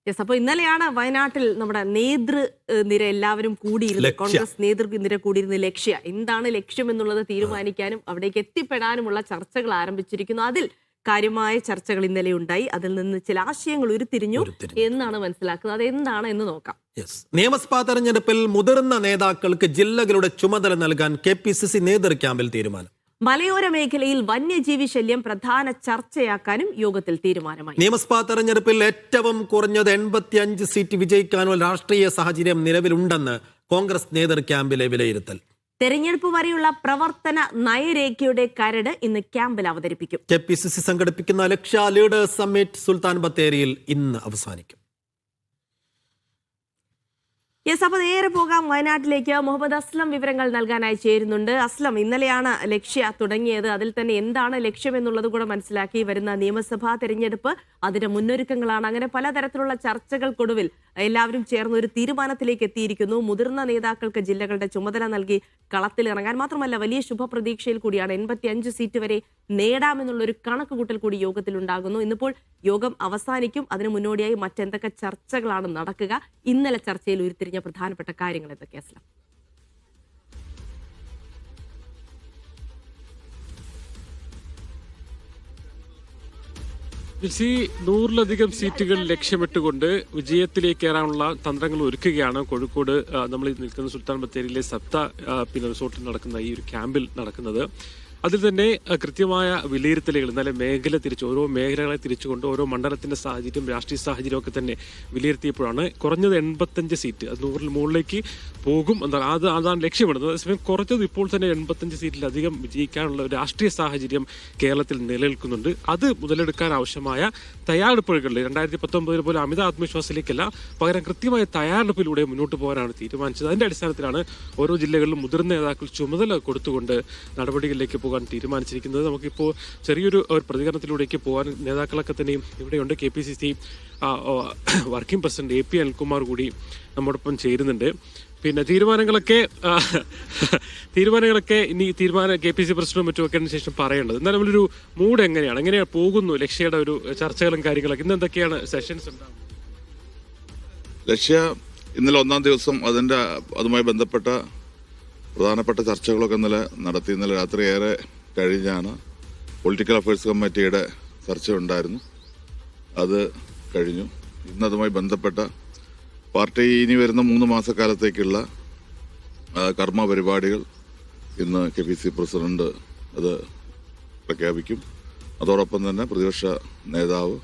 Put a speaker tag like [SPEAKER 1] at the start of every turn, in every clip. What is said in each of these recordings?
[SPEAKER 1] Yes. അപ്പോൾ ഇന്നലെയാണ് വയനാട്ടിൽ നമ്മുടെ നേതൃനിര എല്ലാവരും കൂടിയിരുന്നത്, കോൺഗ്രസ് നേതൃനിര കൂടിയിരുന്ന ലക്ഷ്യ എന്താണ് ലക്ഷ്യം എന്നുള്ളത് തീരുമാനിക്കാനും അവിടേക്ക് എത്തിപ്പെടാനുമുള്ള ചർച്ചകൾ ആരംഭിച്ചിരിക്കുന്നു. അതിൽ കാര്യമായ ചർച്ചകൾ ഇന്നലെ ഉണ്ടായി. അതിൽ നിന്ന് ചില ആശയങ്ങൾ ഉരുത്തിരിഞ്ഞു എന്നാണ് മനസ്സിലാക്കുന്നത്. അതെന്താണ് എന്ന് നോക്കാം.
[SPEAKER 2] നിയമസഭാ തെരഞ്ഞെടുപ്പിൽ മുതിർന്ന നേതാക്കൾക്ക് ജില്ലകളുടെ ചുമതല നൽകാൻ KPCC നേതൃ ക്യാമ്പിൽ തീരുമാനം.
[SPEAKER 1] മലയോര മേഖലയിൽ വന്യജീവി ശല്യം പ്രധാന ചർച്ചയാക്കാനും യോഗത്തിൽ തീരുമാനമായി.
[SPEAKER 2] നിയമസഭാ തെരഞ്ഞെടുപ്പിൽ ഏറ്റവും കുറഞ്ഞത് 85 സീറ്റ് വിജയിക്കാനുള്ള രാഷ്ട്രീയ സാഹചര്യം നിലവിലുണ്ടെന്ന് കോൺഗ്രസ് നേതൃ ക്യാമ്പിലെ വിലയിരുത്തൽ.
[SPEAKER 1] തെരഞ്ഞെടുപ്പ് വരെയുള്ള പ്രവർത്തന നയരേഖയുടെ കരട് ഇന്ന് ക്യാമ്പിൽ അവതരിപ്പിക്കും.
[SPEAKER 2] KPCC സംഘടിപ്പിക്കുന്ന ലക്ഷ്യ ലീഡേഴ്സ് സമ്മിറ്റ് സുൽത്താൻ ബത്തേരിയിൽ ഇന്ന് അവസാനിക്കും.
[SPEAKER 1] യെസ്. അപ്പോൾ നേരെ പോകാം വയനാട്ടിലേക്ക്. മുഹമ്മദ് അസ്ലം വിവരങ്ങൾ നൽകാനായി ചേരുന്നുണ്ട്. അസ്ലം, ഇന്നലെയാണ് ലക്ഷ്യ തുടങ്ങിയത്. അതിൽ തന്നെ എന്താണ് ലക്ഷ്യം എന്നുള്ളത് കൂടെ മനസ്സിലാക്കി. വരുന്ന നിയമസഭാ തെരഞ്ഞെടുപ്പ്, അതിന്റെ മുന്നൊരുക്കങ്ങളാണ്. അങ്ങനെ പലതരത്തിലുള്ള ചർച്ചകൾക്കൊടുവിൽ എല്ലാവരും ചേർന്ന് ഒരു തീരുമാനത്തിലേക്ക് എത്തിയിരിക്കുന്നു. മുതിർന്ന നേതാക്കൾക്ക് ജില്ലകളുടെ ചുമതല നൽകി കളത്തിലിറങ്ങാൻ, മാത്രമല്ല വലിയ ശുഭപ്രതീക്ഷയിൽ കൂടിയാണ് 85 സീറ്റ് വരെ നേടാമെന്നുള്ള ഒരു കണക്കുകൂട്ടൽ കൂടി യോഗത്തിൽ ഉണ്ടാകുന്നു. ഇന്നിപ്പോൾ യോഗം അവസാനിക്കും. അതിന് മുന്നോടിയായി മറ്റെന്തൊക്കെ ചർച്ചകളാണ് നടക്കുക? ഇന്നലെ ചർച്ചയിൽ ഉരുത്തിരിഞ്ഞ പ്രധാനപ്പെട്ട കാര്യങ്ങൾ എന്തൊക്കെയാ?
[SPEAKER 3] നൂറിലധികം സീറ്റുകൾ ലക്ഷ്യമിട്ടുകൊണ്ട് വിജയത്തിലേക്ക് കയറാനുള്ള തന്ത്രങ്ങൾ ഒരുക്കുകയാണ് കോഴിക്കോട് നമ്മൾ നിൽക്കുന്ന സുൽത്താൻ ബത്തേരിയിലെ സപ്ത റിസോർട്ടിൽ നടക്കുന്ന ഈ ഒരു ക്യാമ്പിൽ നടക്കുന്നത്. അതിൽ തന്നെ കൃത്യമായ വിലയിരുത്തലുകൾ ഇന്നലെ മേഖല തിരിച്ച് ഓരോ മേഖലകളെ തിരിച്ചുകൊണ്ട് ഓരോ മണ്ഡലത്തിന്റെ സാഹചര്യം, രാഷ്ട്രീയ സാഹചര്യം ഒക്കെ തന്നെ വിലയിരുത്തിയപ്പോഴാണ് കുറഞ്ഞത് 85 സീറ്റ്, അത് 100-ൽ മുകളിലേക്ക് പോകും എന്നാണ് അതാണ് ലക്ഷ്യമിടുന്നത്. അതേസമയം കുറഞ്ഞത് ഇപ്പോൾ തന്നെ 85 സീറ്റിലധികം വിജയിക്കാനുള്ള ഒരു രാഷ്ട്രീയ സാഹചര്യം കേരളത്തിൽ നിലനിൽക്കുന്നുണ്ട്. അത് മുതലെടുക്കാൻ ആവശ്യമായ തയ്യാറെടുപ്പുകളിൽ 2019 പോലെ അമിത ആത്മവിശ്വാസത്തിലേക്കല്ല, പകരം കൃത്യമായ തയ്യാറെടുപ്പിലൂടെ മുന്നോട്ട് പോകാനാണ് തീരുമാനിച്ചത്. അതിന്റെ അടിസ്ഥാനത്തിലാണ് ഓരോ ജില്ലകളിലും മുതിർന്ന നേതാക്കൾ ചുമതല കൊടുത്തുകൊണ്ട് നടപടികളിലേക്ക് പോകാൻ തീരുമാനിച്ചിരിക്കുന്നത്. നമുക്കിപ്പോൾ ചെറിയൊരു പ്രതികരണത്തിലൂടെയൊക്കെ പോകാൻ നേതാക്കളൊക്കെ തന്നെയും ഇവിടെയുണ്ട്. KPCC working president AP Anilkumar കൂടി നമ്മോടൊപ്പം ചേരുന്നുണ്ട്. പിന്നെ തീരുമാനങ്ങളൊക്കെ ഇനി KPCC പ്രസിഡന്റും മറ്റുമൊക്കെ ശേഷം പറയേണ്ടത്. എന്നാലും നമ്മളൊരു മൂഡ് എങ്ങനെയാണ് പോകുന്നു ലക്ഷ്യയുടെ ഒരു ചർച്ചകളും കാര്യങ്ങളൊക്കെ? ഇന്ന് എന്തൊക്കെയാണ് സെഷൻസ് ഉണ്ടാകുന്നത്?
[SPEAKER 4] ലക്ഷ്യ ഇന്നലെ 1-ാം ദിവസം അതുമായി ബന്ധപ്പെട്ട പ്രധാനപ്പെട്ട ചർച്ചകളൊക്കെ നടത്തി. ഇന്നലെ രാത്രി ഏറെ കഴിഞ്ഞാണ് പൊളിറ്റിക്കൽ അഫയേഴ്സ് കമ്മിറ്റിയുടെ ചർച്ച ഉണ്ടായിരുന്നു. അത് കഴിഞ്ഞു. ഇന്ന് അതുമായി ബന്ധപ്പെട്ട പാർട്ടി ഇനി വരുന്ന 3 മാസക്കാലത്തേക്കുള്ള കർമ്മ പരിപാടികൾ ഇന്ന് KPCC പ്രസിഡന്റ് അത് പ്രഖ്യാപിക്കും. അതോടൊപ്പം തന്നെ പ്രതിപക്ഷ നേതാവ്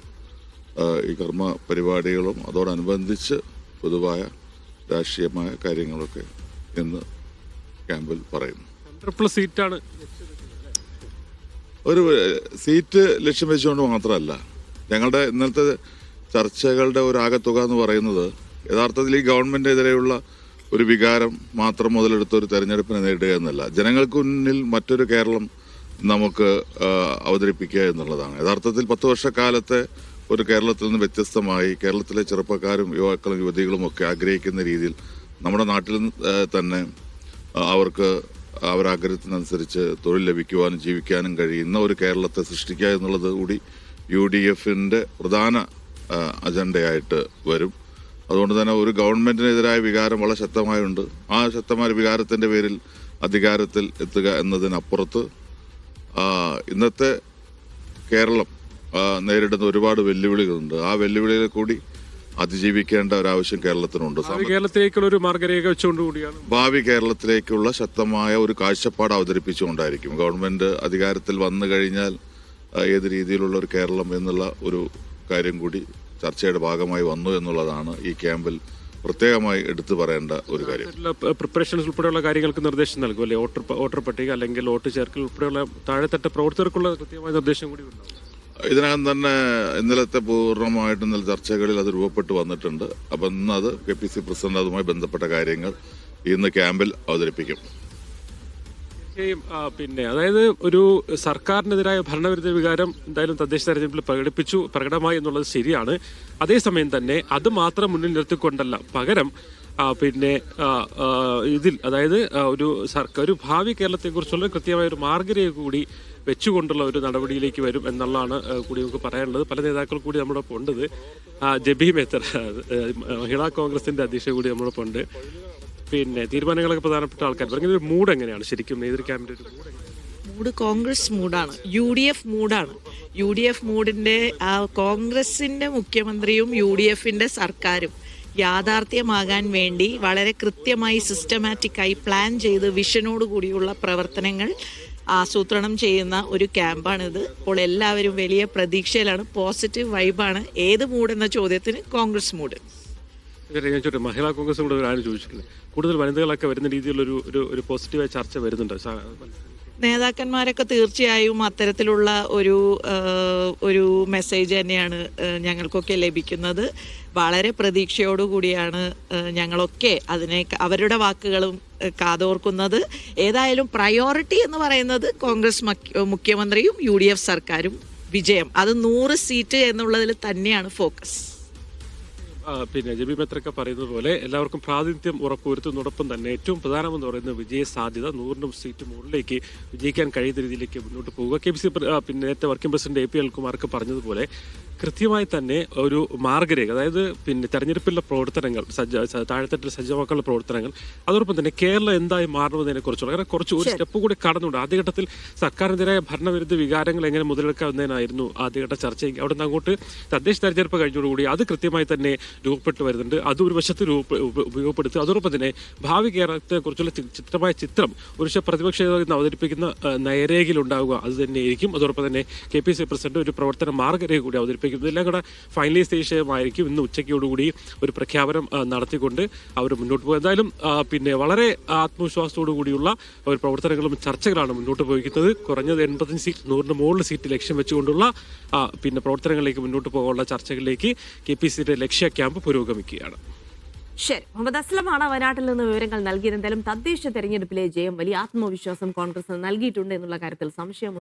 [SPEAKER 4] ഈ കർമ്മ പരിപാടികളും അതോടനുബന്ധിച്ച് പൊതുവായ രാഷ്ട്രീയമായ കാര്യങ്ങളൊക്കെ ഇന്ന് ക്യാമ്പിൽ പറയുന്നു. ഒരു സീറ്റ് ലക്ഷ്യം വെച്ചുകൊണ്ട് മാത്രമല്ല, ഞങ്ങളുടെ ഇന്നലത്തെ ചർച്ചകളുടെ ഒരു ആകത്തുക എന്ന് പറയുന്നത് യഥാർത്ഥത്തിൽ ഈ ഗവൺമെന്റിനെതിരെയുള്ള ഒരു വികാരം മാത്രം മുതലെടുത്ത ഒരു തെരഞ്ഞെടുപ്പിനെ നേരിടുക എന്നല്ല, ജനങ്ങൾക്ക് മുന്നിൽ മറ്റൊരു കേരളം നമുക്ക് അവതരിപ്പിക്കുക എന്നുള്ളതാണ്. യഥാർത്ഥത്തിൽ 10 വർഷക്കാലത്തെ ഒരു കേരളത്തിൽ നിന്ന് വ്യത്യസ്തമായി കേരളത്തിലെ ചെറുപ്പക്കാരും യുവാക്കളും യുവതികളും ഒക്കെ ആഗ്രഹിക്കുന്ന രീതിയിൽ നമ്മുടെ നാട്ടിൽ തന്നെ അവർക്ക് അവരാഗ്രഹത്തിനനുസരിച്ച് തൊഴിൽ ലഭിക്കുവാനും ജീവിക്കാനും കഴിയുന്ന ഒരു കേരളത്തെ സൃഷ്ടിക്കുക എന്നുള്ളത് കൂടി UDFന്റെ പ്രധാന അജണ്ടയായിട്ട് വരും. അതുകൊണ്ട് തന്നെ ഒരു ഗവൺമെന്റിനെതിരായ വികാരം വളരെ ശക്തമായുണ്ട്. ആ ശക്തമായ വികാരത്തിന്റെ പേരിൽ അധികാരത്തിൽ എത്തുക എന്നതിനപ്പുറത്ത് ഇന്നത്തെ കേരളം നേരിടുന്ന ഒരുപാട് വെല്ലുവിളികളുണ്ട്. ആ വെല്ലുവിളികളെ കൂടി അതിജീവിക്കേണ്ട ഒരാവശ്യം കേരളത്തിനുണ്ട്.
[SPEAKER 3] കേരളത്തിലേക്കുള്ള ഒരു മാർഗരേഖ വെച്ചുകൊണ്ടുകൂടിയാണ്
[SPEAKER 4] ഭാവി കേരളത്തിലേക്കുള്ള ശക്തമായ ഒരു കാഴ്ചപ്പാട് അവതരിപ്പിച്ചുകൊണ്ടായിരിക്കും ഗവൺമെന്റ് അധികാരത്തിൽ വന്നു കഴിഞ്ഞാൽ ഏത് രീതിയിലുള്ള ഒരു കേരളം എന്നുള്ള ഒരു കാര്യം കൂടി ചർച്ചയുടെ ഭാഗമായി വന്നു എന്നുള്ളതാണ് ഈ ക്യാമ്പിൽ പ്രത്യേകമായി എടുത്തു പറയേണ്ട ഒരു കാര്യം.
[SPEAKER 3] പ്രിപ്പറേഷൻസ് ഉൾപ്പെടെയുള്ള കാര്യങ്ങൾക്ക് നിർദ്ദേശം നൽകും അല്ലെ? വോട്ടർ പട്ടിക അല്ലെങ്കിൽ വോട്ട് ചേർക്കൽ ഉൾപ്പെടെയുള്ള താഴെത്തട്ട പ്രവർത്തകർക്കുള്ള കൃത്യമായ നിർദ്ദേശം കൂടി ഉണ്ടാവും.
[SPEAKER 4] ഇതിനകം തന്നെ ഇന്നലത്തെ പൂർണ്ണമായിട്ടും ഇന്നലെ ചർച്ചകളിൽ അത് രൂപപ്പെട്ടു വന്നിട്ടുണ്ട്. അപ്പം ഇന്ന് അത് KPCC പ്രസിഡന്റ് അതുമായി ബന്ധപ്പെട്ട കാര്യങ്ങൾ ഇന്ന് ക്യാമ്പിൽ അവതരിപ്പിക്കും.
[SPEAKER 3] പിന്നെ അതായത് ഒരു സർക്കാരിനെതിരായ ഭരണവിരുദ്ധ വികാരം എന്തായാലും തദ്ദേശ തെരഞ്ഞെടുപ്പിൽ പ്രകടമായി എന്നുള്ളത് ശരിയാണ്. അതേസമയം തന്നെ അത് മാത്രം മുന്നിൽ നിർത്തിക്കൊണ്ടല്ല, പകരം പിന്നെ ഇതിൽ അതായത് ഒരു ഭാവി കേരളത്തെക്കുറിച്ചുള്ള കൃത്യമായ ഒരു മാർഗരേഖ കൂടി വെച്ചുകൊണ്ടുള്ള ഒരു നടപടിയിലേക്ക് വരും എന്നുള്ളതാണ് കൂടി നമുക്ക് പറയാനുള്ളത്. പല നേതാക്കൾ കൂടി നമ്മളൊപ്പം ഉണ്ട്. ജബി മേത്തർ, മഹിളാ കോൺഗ്രസിന്റെ അധ്യക്ഷ കൂടി നമ്മളൊപ്പം ഉണ്ട്. പിന്നെ തീരുമാനങ്ങളൊക്കെ പ്രധാനപ്പെട്ട ആൾക്കാർ പറഞ്ഞ ഒരു മൂഡ് എങ്ങനെയാണ് ശരിക്കും നേതൃ ക്യാമ്പിന്റെ ഒരു
[SPEAKER 5] മൂഡ്? കോൺഗ്രസ് മൂഡാണ്, UDF മൂഡാണ്. UDF മൂഡിന്റെ കോൺഗ്രസിന്റെ മുഖ്യമന്ത്രിയും UDFന്റെ സർക്കാരും യാഥാർത്ഥ്യമാകാൻ വേണ്ടി വളരെ കൃത്യമായി സിസ്റ്റമാറ്റിക്കായി പ്ലാൻ ചെയ്ത് വിഷനോട് കൂടിയുള്ള പ്രവർത്തനങ്ങൾ ആസൂത്രണം ചെയ്യുന്ന ഒരു ക്യാമ്പാണിത്. അപ്പോൾ എല്ലാവരും വലിയ പ്രതീക്ഷയിലാണ്, പോസിറ്റീവ് വൈബാണ്. ഏത് മൂഡ് എന്ന ചോദ്യത്തിന് കോൺഗ്രസ് മൂഡ്.
[SPEAKER 3] ഞാൻ ചോട്ടെ, മഹിളാ കോൺഗ്രസ് കൂടെ ഒരാൾ ചോദിച്ചിട്ടുണ്ട്, കൂടുതൽ വനിതകളൊക്കെ വരുന്ന രീതിയിലുള്ള ഒരു പോസിറ്റീവായ ചർച്ച വരുന്നുണ്ട്.
[SPEAKER 5] നേതാക്കന്മാരൊക്കെ തീർച്ചയായും അത്തരത്തിലുള്ള ഒരു മെസ്സേജ് തന്നെയാണ് ഞങ്ങൾക്കൊക്കെ ലഭിക്കുന്നത്. വളരെ പ്രതീക്ഷയോടുകൂടിയാണ് ഞങ്ങളൊക്കെ അവരുടെ വാക്കുകളും കാതോർക്കുന്നത്. ഏതായാലും പ്രയോറിറ്റി എന്ന് പറയുന്നത് കോൺഗ്രസ് മുഖ്യമന്ത്രിയും UDF സർക്കാരും വിജയം, അത് 100 സീറ്റ് എന്നുള്ളതിൽ തന്നെയാണ് ഫോക്കസ്.
[SPEAKER 3] പിന്നെ ജബി മെത്രൊക്കെ പറയുന്നത് പോലെ എല്ലാവർക്കും പ്രാതിനിധ്യം ഉറപ്പുവരുത്തുന്നതോടൊപ്പം തന്നെ ഏറ്റവും പ്രധാനമെന്ന് പറയുന്നത് വിജയ സാധ്യത 100 സീറ്റ് മുകളിലേക്ക് വിജയിക്കാൻ കഴിയുന്ന രീതിയിലേക്ക് മുന്നോട്ട് പോവുക. KPC പിന്നെ നേരത്തെ വർക്കിംഗ് പ്രസിഡന്റ് AP അനിൽകുമാർക്ക് പറഞ്ഞതുപോലെ കൃത്യമായി തന്നെ ഒരു മാർഗരേഖ, അതായത് പിന്നെ തെരഞ്ഞെടുപ്പിലെ പ്രവർത്തനങ്ങൾ താഴെത്തട്ടിൽ സജ്ജമാക്കാനുള്ള പ്രവർത്തനങ്ങൾ, അതോടൊപ്പം തന്നെ കേരളം എന്തായി മാറുന്നതിനെ കുറിച്ചുള്ള കാരണം കുറച്ച് ഒരു സ്റ്റെപ്പ് കൂടി കടന്നുണ്ട്. ആദ്യഘട്ടത്തിൽ സർക്കാരിനെതിരായ ഭരണവിരുദ്ധ വികാരങ്ങൾ എങ്ങനെ മുതലെടുക്കാവുന്നതിനായിരുന്നു ആദ്യഘട്ട ചർച്ച. അവിടെ നിന്ന് അങ്ങോട്ട് തദ്ദേശ തെരഞ്ഞെടുപ്പ് കഴിഞ്ഞതോടുകൂടി അത് കൃത്യമായി തന്നെ രൂപപ്പെട്ടു വരുന്നുണ്ട്. അത് ഒരു വശത്ത് ഉപയോഗപ്പെടുത്തുക. അതോടൊപ്പം തന്നെ ഭാവി കേരളത്തെ കുറിച്ചുള്ള ചിത്രമായ ചിത്രം ഒരു പ്രതിപക്ഷ നേതാവ് അവതരിപ്പിക്കുന്ന നയരേഖയിൽ ഉണ്ടാവുക അത് തന്നെയായിരിക്കും. അതോടൊപ്പം തന്നെ KPC പ്രസിഡന്റ് ഒരു പ്രവർത്തന മാർഗരേഖ കൂടി അവതരിപ്പിക്കും. ഇതെല്ലാം കൂടെ ഫൈനലൈസേഷനായിരിക്കും. ഇന്ന് ഉച്ചയ്ക്കോടുകൂടി ഒരു പ്രഖ്യാപനം നടത്തിക്കൊണ്ട് അവർ മുന്നോട്ട് പോകും. എന്തായാലും പിന്നെ വളരെ ആത്മവിശ്വാസത്തോടു കൂടിയുള്ള ഒരു പ്രവർത്തനങ്ങളും ചർച്ചകളാണ് മുന്നോട്ട് പോയിരിക്കുന്നത്. കുറഞ്ഞത് 85 സീറ്റ്, 100 മുകളിൽ സീറ്റ് ലക്ഷ്യം വെച്ചുകൊണ്ടുള്ള പിന്നെ പ്രവർത്തനങ്ങളിലേക്ക് മുന്നോട്ട് പോകാനുള്ള ചർച്ചകളിലേക്ക് KPCയുടെ ലക്ഷ്യ ക്യാമ്പ് പുരോഗമിക്കുകയാണ്.
[SPEAKER 1] ശരി, മുഹമ്മദ് അസ്ലമാണ് വയനാട്ടിൽ നിന്ന് വിവരങ്ങൾ നൽകിയത്. എന്തായാലും തദ്ദേശ തെരഞ്ഞെടുപ്പിലെ ജയം വലിയ ആത്മവിശ്വാസം കോൺഗ്രസ് നൽകിയിട്ടുണ്ട് എന്നുള്ള കാര്യത്തിൽ സംശയം